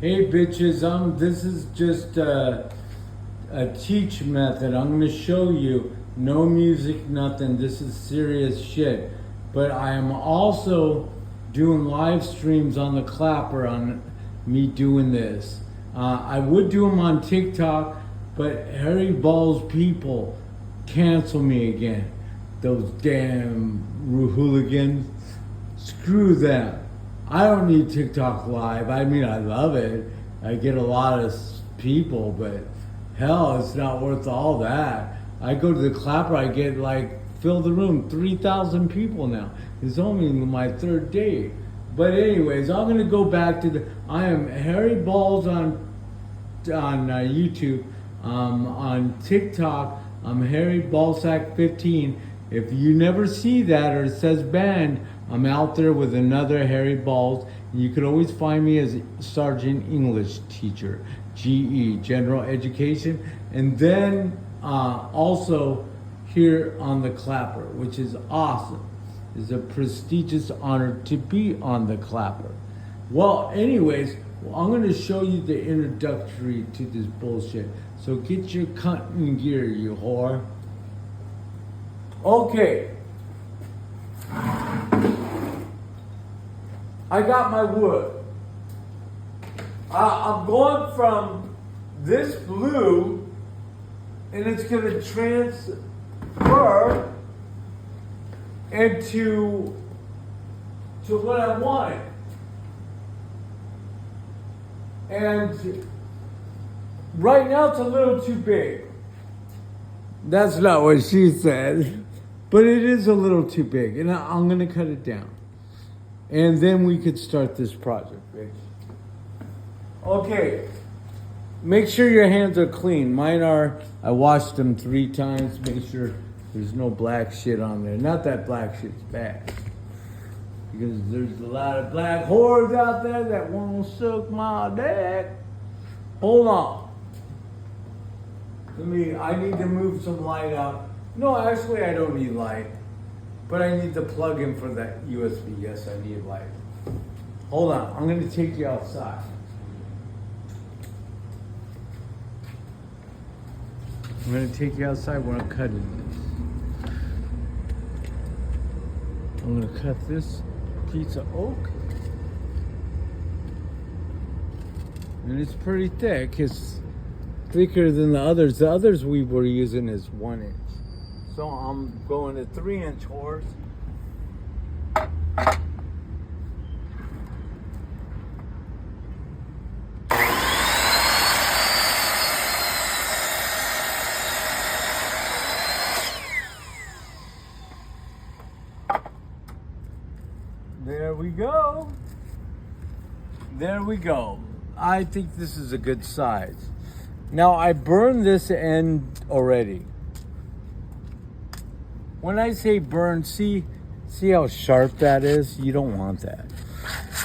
Hey bitches, this is just a teach method. I'm gonna show you no music, nothing. This is serious shit. But I am also doing live streams on the Clapper on me doing this. I would do them on TikTok, but Harry Ball's people cancel me again. Those damn hooligans. Screw them. I don't need TikTok live. I mean, I love it. I get a lot of people, but hell, it's not worth all that. I go to the Clapper, I get like, fill the room, 3,000 people now. It's only my third day. But anyways, I'm gonna go back to I am Harry Balls on YouTube. On TikTok, I'm Harry Ballsack 15. If you never see that or it says banned, I'm out there with another Harry Balls. You can always find me as Sergeant English Teacher, GE, General Education. And then also here on the Clapper, which is awesome. It's a prestigious honor to be on the Clapper. Well, anyways, I'm going to show you the introductory to this bullshit. So get your cunt in gear, you whore. Okay. I got my wood. I'm going from this blue, and it's going to transfer into what I wanted. And right now it's a little too big. That's not what she said. But it is a little too big, and I'm going to cut it down. And then we could start this project, bitch. Okay. Make sure your hands are clean. Mine are. I washed them 3 times. Make sure there's no black shit on there. Not that black shit's bad. Because there's a lot of black whores out there that won't suck my dick. Hold on. I need to move some light out. No, actually I don't need light. But I need the plug in for that USB. Yes, I need light. Hold on, I'm gonna take you outside. I'm gonna take you outside when I'm cutting this. I'm gonna cut this piece of oak. And it's pretty thick. It's thicker than the others. The others we were using is 1 inch. So I'm going to 3-inch horse. There we go. There we go. I think this is a good size. Now I burned this end already. When I say burn, see how sharp that is? You don't want that.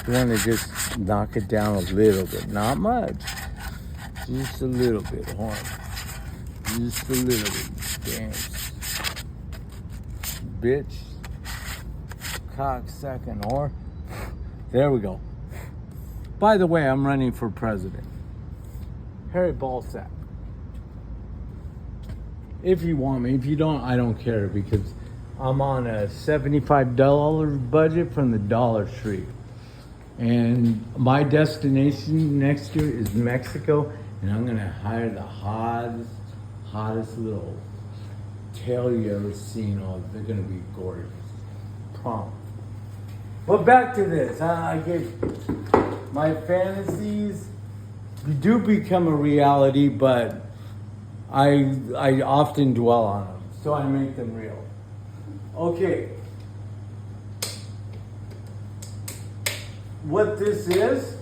You want to just knock it down a little bit. Not much. Just a little bit, horn. Just a little bit. Damn. Bitch. Cocksucking whore. There we go. By the way, I'm running for president. Harry Ballsack. If you want me. If you don't, I don't care, because I'm on a $75 budget from the Dollar Tree. And my destination next year is Mexico, and I'm going to hire the hottest little tail you ever seen. Oh, they're going to be gorgeous. Promise. But back to this. I gave my fantasies do become a reality, but I often dwell on them, so I make them real. Okay. What this is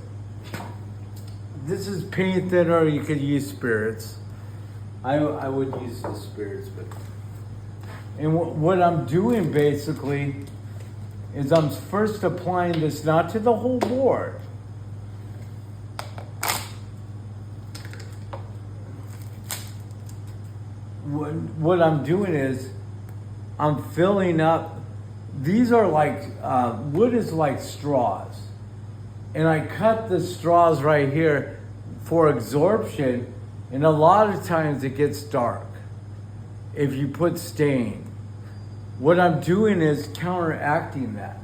paint thinner, or you could use spirits. I would use the spirits, but... And what I'm doing basically is I'm first applying this not to the whole board. What I'm doing is I'm filling up. These are like, wood is like straws. and I cut the straws right here for absorption, and a lot of times it gets dark if you put stain. What I'm doing is counteracting that.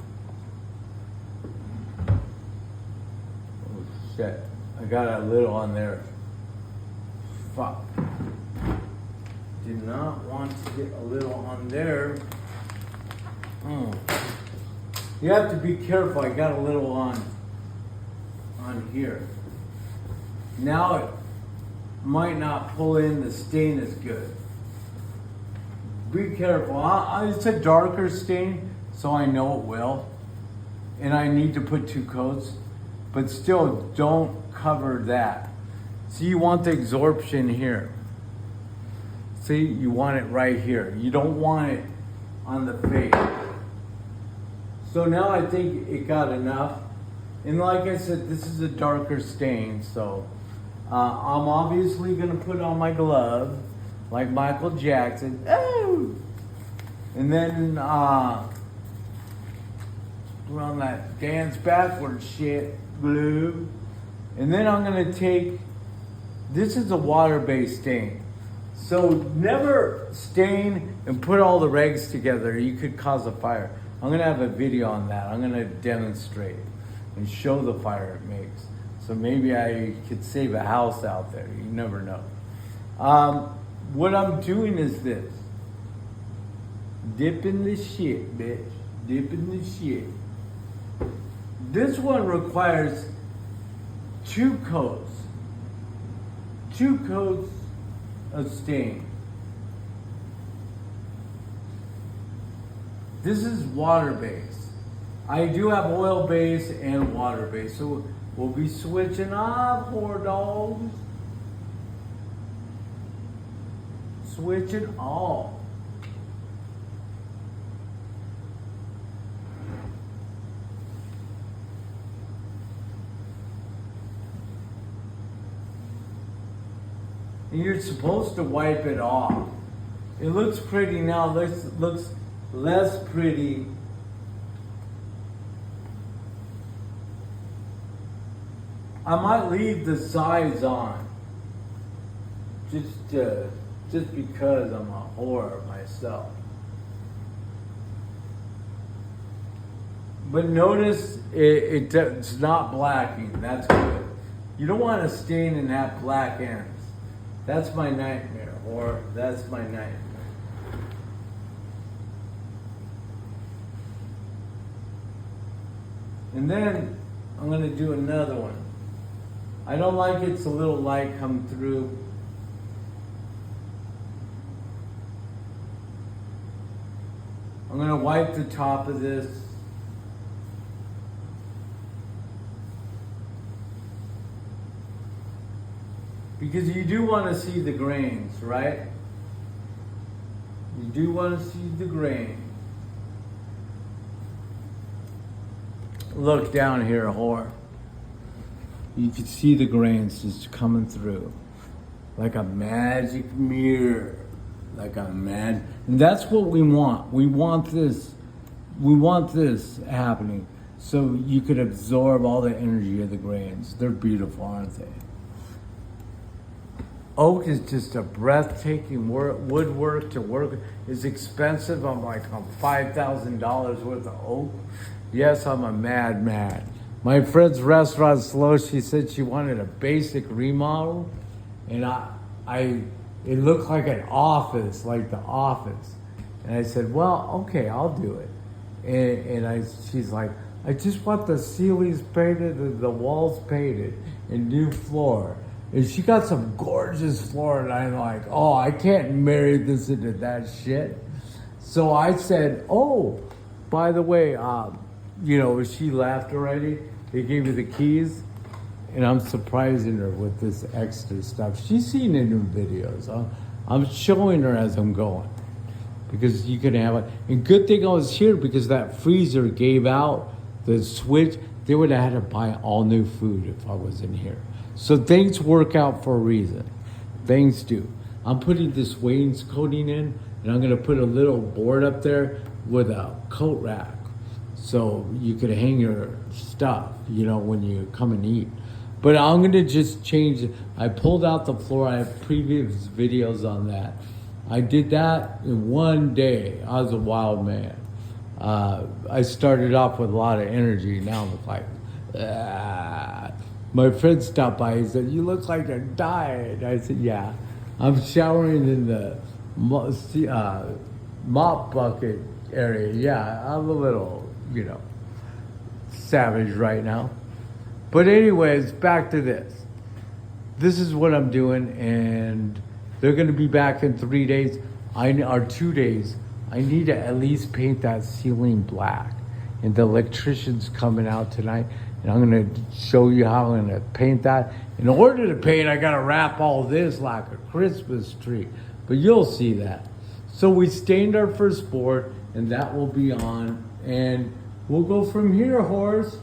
Oh shit, I got a little on there. Fuck. Did not want to get a little on there. Oh. You have to be careful. I got a little on here. Now it might not pull in the stain as good. Be careful. It's a darker stain, so I know it will. And I need to put 2 coats, but still don't cover that. See, you want the absorption here. See, you want it right here. You don't want it on the face. So now I think it got enough. And like I said, this is a darker stain, so I'm obviously gonna put on my glove, like Michael Jackson. Oh! And then we're on that dance backwards shit, glue. And then I'm gonna take, this is a water-based stain. So never stain and put all the rags together. You could cause a fire. I'm gonna have a video on that. I'm gonna demonstrate and show the fire it makes. So maybe I could save a house out there. You never know. What I'm doing is this. Dipping the shit, bitch. Dipping the shit. This one requires 2 coats. 2 coats of stain. This is water-based. I do have oil-based and water-based, so we'll be switching off, poor dogs. Switching off. And you're supposed to wipe it off. It looks pretty now. Looks less pretty. I might leave the sides on, just because I'm a whore myself. But notice it's not blacking. That's good. You don't want to stain and have black ends. That's my nightmare, or that's my nightmare. And then I'm gonna do another one. I don't like it's a little light come through. I'm gonna wipe the top of this. Because you do want to see the grains, right? You do want to see the grain. Look down here, whore. You can see the grains just coming through. Like a magic mirror. Like a and that's what we want. We want this happening. So you could absorb all the energy of the grains. They're beautiful, aren't they? Oak is just a breathtaking woodwork to work. It's expensive. I'm $5,000 worth of oak. Yes, I'm a mad. My friend's restaurant, Slow, she said she wanted a basic remodel. And it looked like an office, like the office. And I said, well, okay, I'll do it. She's like, I just want the ceilings painted, the walls painted, and new floor. And she got some gorgeous floor, and I'm like, oh, I can't marry this into that shit. So I said, oh, by the way, she laughed already. They gave me the keys, and I'm surprising her with this extra stuff. She's seen it in videos. I'm showing her as I'm going, because you can have it. And good thing I was here, because that freezer gave out the switch. They would have had to buy all new food if I was in here. So things work out for a reason. Things do. I'm putting this wainscoting in, and I'm gonna put a little board up there with a coat rack. so you could hang your stuff, you know, when you come and eat. But I'm gonna just change it. I pulled out the floor. I have previous videos on that. I did that in one day. I was a wild man. I started off with a lot of energy. Now I'm like, ah. My friend stopped by. He said, "You look like you're dying." I said, "Yeah, I'm showering in the mop bucket area. Yeah, I'm a little, you know, savage right now." But anyways, back to this. This is what I'm doing, and they're gonna be back in 3 days. Or 2 days. I need to at least paint that ceiling black. And the electrician's coming out tonight, and I'm gonna show you how I'm gonna paint that. In order to paint, I gotta wrap all this like a Christmas tree. But you'll see that. So we stained our first board, and that will be on. And we'll go from here, Horace.